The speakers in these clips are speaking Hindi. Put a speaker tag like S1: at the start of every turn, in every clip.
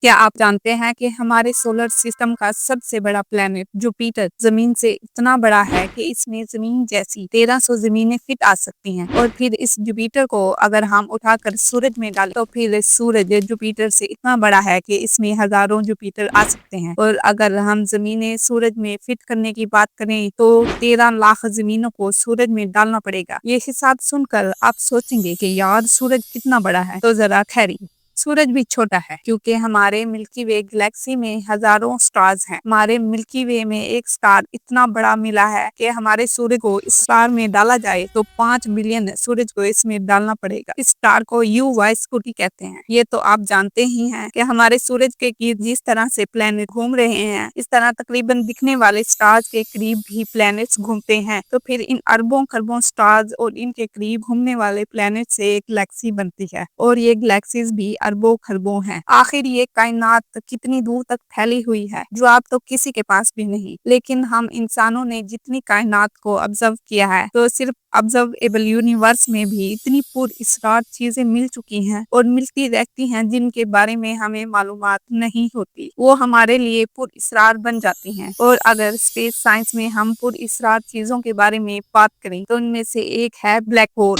S1: क्या आप जानते हैं कि हमारे सोलर सिस्टम का सबसे बड़ा प्लेनेट जुपिटर जमीन से इतना बड़ा है कि इसमें जमीन जैसी 1300 जमीनें फिट आ सकती हैं। और फिर इस जुपिटर को अगर हम उठाकर सूरज में डालें तो फिर सूरज जुपिटर से इतना बड़ा है कि इसमें हजारों जुपिटर आ सकते हैं। और अगर हम जमीनें सूरज में फिट करने की बात करें तो 13 लाख जमीनों को सूरज में डालना पड़ेगा। ये हिसाब सुनकर आप सोचेंगे कि यार सूरज कितना बड़ा है, तो जरा ठहरिए। सूरज भी छोटा है क्योंकि हमारे मिल्की वे गैलेक्सी में हजारों स्टार्स हैं। हमारे मिल्की वे में एक स्टार इतना बड़ा मिला है कि हमारे सूर्य को इस स्टार में डाला जाए तो 5 बिलियन सूरज को इसमें डालना पड़ेगा। इस स्टार को यू वाई स्कूटी कहते हैं। ये तो आप जानते ही हैं कि हमारे सूरज के गिर्द जिस तरह से प्लेनेट घूम रहे हैं, इस तरह तकरीबन दिखने वाले स्टार्स के करीब भी प्लेनेट्स घूमते हैं। तो फिर इन अरबों खरबों स्टार्स और इनके करीब घूमने वाले प्लेनेट से एक गैलेक्सी बनती है और ये गैलेक्सीज भी अरबों खरबों हैं। आखिर ये कायनात कितनी दूर तक फैली हुई है, जवाब तो किसी के पास भी नहीं। लेकिन हम इंसानों ने जितनी कायनात को ऑब्जर्व किया है, तो सिर्फ ऑब्जर्वेबल यूनिवर्स में भी इतनी पुरअसरार चीजें मिल चुकी हैं और मिलती रहती हैं जिनके बारे में हमें मालूमात नहीं होती। वो हमारे लिए पुरअसरार बन जाती हैं। और अगर स्पेस साइंस में हम पुरअसरार चीजों के बारे में बात करें तो उनमें से एक है ब्लैक होल।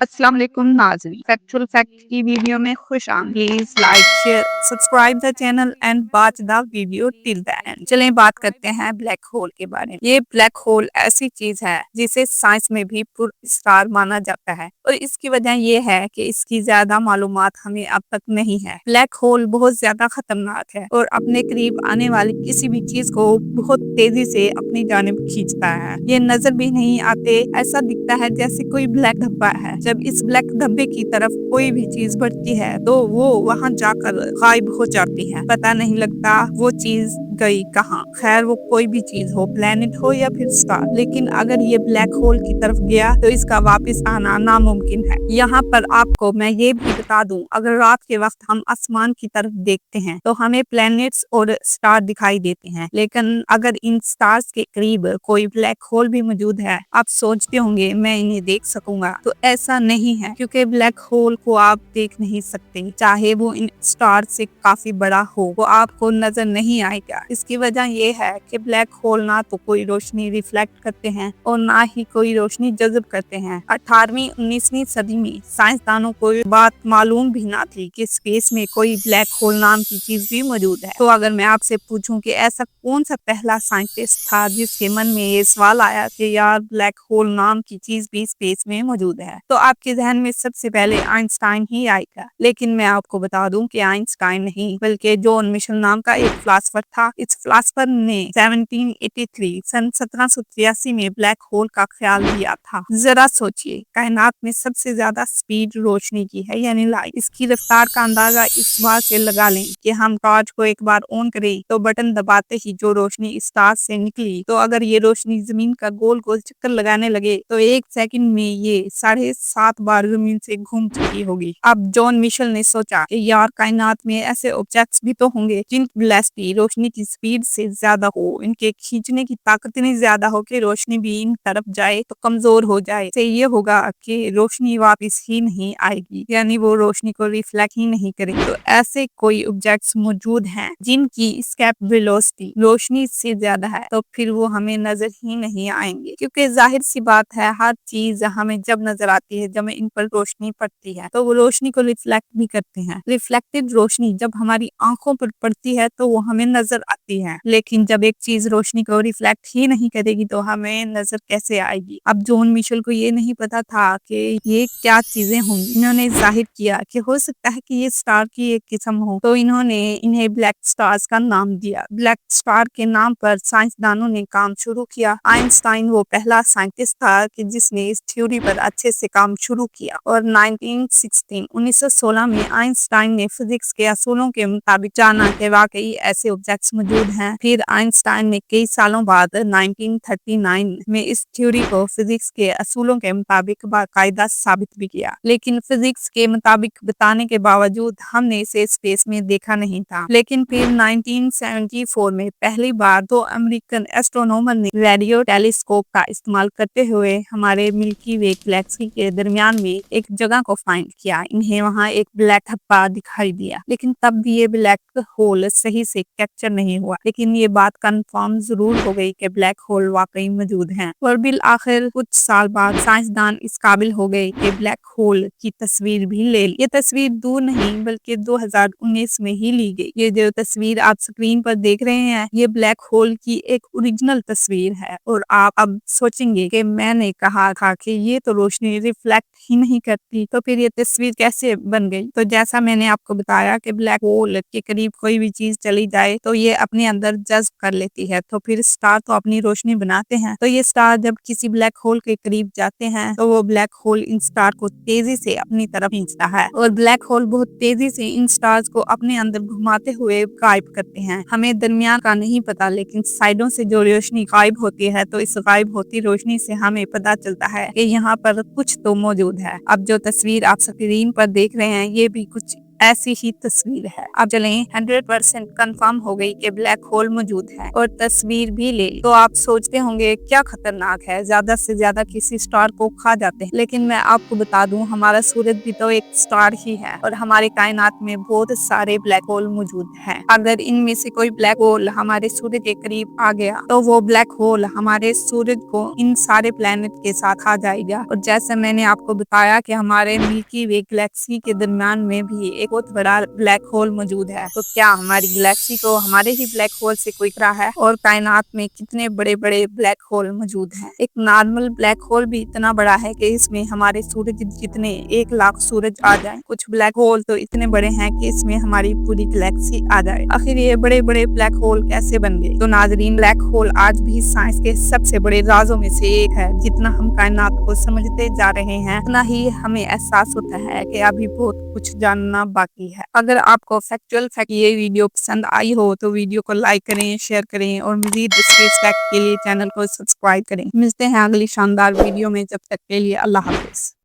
S1: अस्सलाम वालेकुम नाज़रीन, फैक्चुअल फैक्ट की वीडियो में खुश आमदीद। Please like share subscribe the channel and watch the video till the end. चलें बात करते हैं ब्लैक होल के बारे में। ये ब्लैक होल ऐसी चीज है जिसे साइंस में भी पुरअसरार माना जाता है और इसकी वजह ये है कि इसकी ज्यादा मालूमात हमें अब तक नहीं है। ब्लैक होल बहुत ज्यादा खतरनाक है और अपने करीब आने वाली किसी भी चीज को बहुत तेजी से अपनी जानिब खींचता है। ये नजर भी नहीं आते, ऐसा दिखता है जैसे कोई ब्लैक धब्बा है। जब इस ब्लैक धब्बे की तरफ कोई भी चीज बढ़ती है तो वो वहां जाकर गायब हो जाती है। पता नहीं लगता वो चीज गई कहाँ। खैर वो कोई भी चीज हो, प्लेनेट हो या फिर स्टार, लेकिन अगर ये ब्लैक होल की तरफ गया तो इसका वापस आना नामुमकिन है। यहाँ पर आपको मैं ये भी बता दूं, अगर रात के वक्त हम आसमान की तरफ देखते हैं तो हमें प्लैनेट्स और स्टार दिखाई देते हैं, लेकिन अगर इन स्टार्स के करीब कोई ब्लैक होल भी मौजूद है, आप सोचते होंगे मैं इन्हें देख सकूंगा, तो ऐसा नहीं है क्योंकि ब्लैक होल को आप देख नहीं सकते। चाहे वो इन स्टार से काफी बड़ा हो, वो आपको नजर नहीं आएगा। इसकी वजह ये है कि ब्लैक होल ना तो कोई रोशनी रिफ्लेक्ट करते हैं और ना ही कोई रोशनी जज्ब करते हैं। 18वीं 19वीं सदी में साइंसदानों को ये बात मालूम भी ना थी कि स्पेस में कोई ब्लैक होल नाम की चीज भी मौजूद है। तो अगर मैं आपसे पूछूं कि ऐसा कौन सा पहला साइंटिस्ट था जिसके मन में ये सवाल आया कि यार ब्लैक होल नाम की चीज भी स्पेस में मौजूद है, तो आपके जहन में सबसे पहले आइंस्टाइन ही आएगा। लेकिन मैं आपको बता दूं कि आइंस्टाइन नहीं बल्कि जॉन मिशेल नाम का एक फिलासफर था। इस फिलासफर ने 1783 सन 1783 में ब्लैक होल का ख्याल दिया था। जरा सोचिए, कायनात में सबसे ज्यादा स्पीड रोशनी की है यानी लाइट। इसकी रफ्तार का अंदाजा इस बात से लगा लें कि हम टॉर्च को एक बार ऑन करें तो बटन दबाते ही जो रोशनी इस टॉर्च से निकली, तो अगर ये रोशनी जमीन का गोल गोल चक्कर लगाने लगे तो 1 सेकंड में ये 7.5 बार जमीन से घूम चुकी होगी। अब जॉन मिशेल ने सोचा कि यार कायनात में ऐसे ऑब्जेक्ट्स भी तो होंगे जिनकी वेलोसिटी रोशनी की स्पीड से ज्यादा हो, इनके खींचने की ताकत इतनी ज्यादा हो कि रोशनी भी इन तरफ जाए तो कमजोर हो जाए। इससे ये होगा कि रोशनी वापस ही नहीं आएगी, यानी वो रोशनी को रिफ्लेक्ट ही नहीं करेगी। तो ऐसे कोई ऑब्जेक्ट्स मौजूद हैं जिनकी एस्केप वेलोसिटी रोशनी से ज्यादा है, तो फिर वो हमें नजर ही नहीं आएंगे। क्योंकि जाहिर सी बात है, हर चीज हमें जब नजर आती है, जब इन पर रोशनी पड़ती है तो वो रोशनी को रिफ्लेक्ट भी करते हैं। रिफ्लेक्टेड रोशनी जब हमारी आंखों पर पड़ती है तो वो हमें नजर आती है, लेकिन जब एक चीज रोशनी को रिफ्लेक्ट ही नहीं करेगी तो हमें नजर कैसे आएगी। अब जॉन मिशेल को ये नहीं पता था कि ये क्या चीजें होंगी। इन्होंने जाहिर किया कि हो सकता है कि ये स्टार की एक किस्म हो, तो इन्होंने इन्हें ब्लैक स्टार्स का नाम दिया। ब्लैक स्टार के नाम पर साइंसदानों ने काम शुरू किया। आइंस्टाइन वो पहला साइंटिस्ट था कि जिसने इस थ्योरी पर अच्छे से काम काम शुरू किया और 1916 में आइंस्टाइन ने फिजिक्स के असूलों के मुताबिक जाना कि वाकई ऐसे ऑब्जेक्ट्स मौजूद हैं। फिर आइंस्टाइन ने कई सालों बाद 1939 में इस थ्योरी को फिजिक्स के असूलों के मुताबिक बाकायदा साबित भी किया, लेकिन फिजिक्स के मुताबिक बताने के बावजूद हमने इसे स्पेस में देखा नहीं था। लेकिन फिर 1974 में पहली बार दो अमेरिकन एस्ट्रोनॉमर ने रेडियो टेलीस्कोप का इस्तेमाल करते हुए हमारे मिल्की वे गैलेक्सी के दरमियान में एक जगह को फाइंड किया। इन्हें वहां एक ब्लैक धब्बा दिखाई दिया, लेकिन तब भी ये ब्लैक होल सही से कैप्चर नहीं हुआ। लेकिन ये बात कंफर्म जरूर हो गई कि ब्लैक होल वाकई मौजूद हैं। और बिल आखिर कुछ साल बाद साइंसदान इस काबिल हो गए कि ब्लैक होल की तस्वीर भी ले ली। ये तस्वीर दूर नहीं बल्कि 2019 में ही ली गई। ये जो तस्वीर आप स्क्रीन पर देख रहे हैं, ये ब्लैक होल की एक ओरिजिनल तस्वीर है। और आप अब सोचेंगे कि मैंने कहा था कि ये तो रोशनी रिफ्लेक्ट ही नहीं करती, तो फिर ये तस्वीर कैसे बन गई? तो जैसा मैंने आपको बताया कि ब्लैक होल के करीब कोई भी चीज चली जाए तो ये अपने अंदर जज्ब कर लेती है। तो फिर स्टार तो अपनी रोशनी बनाते हैं, तो ये स्टार जब किसी ब्लैक होल के करीब जाते हैं तो वो ब्लैक होल इन स्टार को तेजी से अपनी तरफ खींचता है और ब्लैक होल बहुत तेजी से इन स्टार्स को अपने अंदर घुमाते हुए गायब करते हैं। हमें दरमियान का नहीं पता, लेकिन साइडों से जो रोशनी गायब होती है तो इस गायब होती रोशनी से हमें पता चलता है कि यहाँ पर कुछ तो मौजूद है। अब जो तस्वीर आप स्क्रीन पर देख रहे हैं, ये भी कुछ ऐसी ही तस्वीर है। अब चलें 100% कंफर्म हो गई कि ब्लैक होल मौजूद है और तस्वीर भी ले ली, तो आप सोचते होंगे क्या खतरनाक है, ज्यादा से ज्यादा किसी स्टार को खा जाते हैं। लेकिन मैं आपको बता दूं, हमारा सूरज भी तो एक स्टार ही है और हमारे कायनात में बहुत सारे ब्लैक होल मौजूद हैं। अगर इनमें से कोई ब्लैक होल हमारे सूरज के करीब आ गया तो वो ब्लैक होल हमारे सूरज को इन सारे प्लैनेट के साथ खा जाएगा। और जैसे मैंने आपको बताया कि हमारे मिल्की वे गैलेक्सी के दरमियान में भी एक बहुत बड़ा ब्लैक होल मौजूद है। तो क्या हमारी गैलेक्सी को हमारे ही ब्लैक होल से कोई खतरा है? और कायनात में कितने बड़े बड़े ब्लैक होल मौजूद हैं? एक नॉर्मल ब्लैक होल भी इतना बड़ा है कि इसमें हमारे सूरज जितने 1 लाख सूरज आ जाए। कुछ ब्लैक होल तो इतने बड़े हैं कि इसमें हमारी पूरी गैलेक्सी आ जाए। आखिर ये बड़े बड़े ब्लैक होल कैसे बन गए? तो नाजरीन, ब्लैक होल आज भी साइंस के सबसे बड़े राजों में से एक है। जितना हम कायनात को समझते जा रहे हैं, उतना ही हमें एहसास होता है कि अभी बहुत कुछ जानना बाकी है। अगर आपको फैक्चुअल फैक्ट ये वीडियो पसंद आई हो तो वीडियो को लाइक करें, शेयर करें और मजीद स्पेस फैक्ट के लिए चैनल को सब्सक्राइब करें। मिलते हैं अगली शानदार वीडियो में, जब तक के लिए अल्लाह हाफिज।